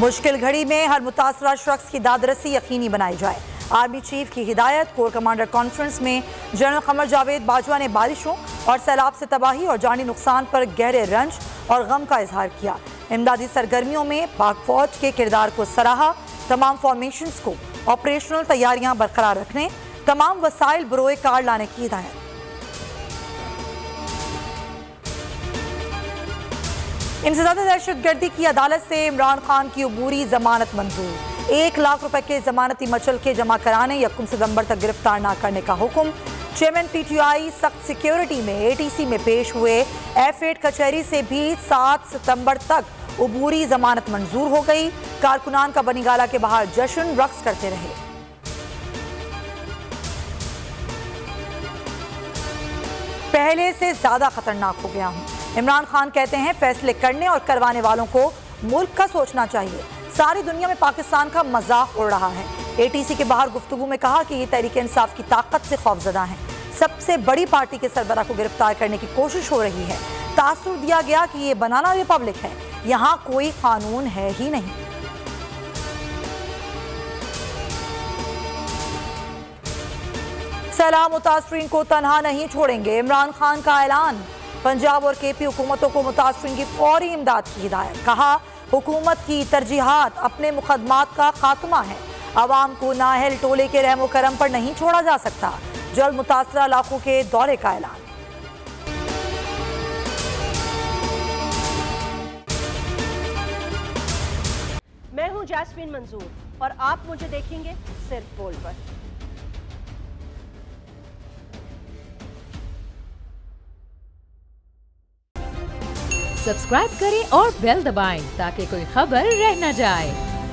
मुश्किल घड़ी में हर मुतासरा शख्स की दादरसी यकीनी बनाई जाए। आर्मी चीफ की हिदायत। कोर कमांडर कॉन्फ्रेंस में जनरल कमर जावेद बाजवा ने बारिशों और सैलाब से तबाही और जानी नुकसान पर गहरे रंज और गम का इजहार किया। इमदादी सरगर्मियों में पाक फौज के किरदार को सराहा। तमाम फॉर्मेशंस को ऑपरेशनल तैयारियां बरकरार रखने, तमाम वसाइल बरोए कार लाने की हिदायत। इंसदाद दहशतगर्दी की अदालत से इमरान खान की अबूरी जमानत मंजूर। 1 लाख रुपए के जमानती मचल के जमा कराने 1 सितंबर तक गिरफ्तार न करने का हुक्म। चेयरमैन PTI सख्त सिक्योरिटी में ATC में पेश हुए। F8 कचहरी से भी 7 सितंबर तक अबूरी जमानत मंजूर हो गई। कारकुनान का बनीगाला के बाहर जश्न रक्स करते रहे। पहले से ज्यादा खतरनाक हो गया हूं। इमरान खान कहते हैं फैसले करने और करवाने वालों को मुल्क का सोचना चाहिए। सारी दुनिया में पाकिस्तान का मजाक उड़ रहा है। ATC के बाहर गुफ्तगू में कहा कि ये तहरीक इंसाफ की ताकत से खौफजदा है। सबसे बड़ी पार्टी के सरबराह को गिरफ्तार करने की कोशिश हो रही है। तासुर दिया गया कि ये बनाना रिपब्लिक है, यहाँ कोई कानून है ही नहीं। सैलाब मुतासरीन को तनहा नहीं छोड़ेंगे, इमरान खान का ऐलान। पंजाब और KP हुकूमतों को मुतासरीन की फौरी इमदाद की हिदायत। कहा हुकूमत की तरजीहात अपने मुकदमात का खात्मा है। अवाम को नाहल टोले के रहमो करम पर नहीं छोड़ा जा सकता। जल्द मुतासरा इलाकों के दौरे का ऐलान। मैं हूं जैस्मीन मंजूर और आप मुझे देखेंगे सिर्फ बोल पर। सब्सक्राइब करें और बेल दबाएं ताकि कोई खबर रह न जाए।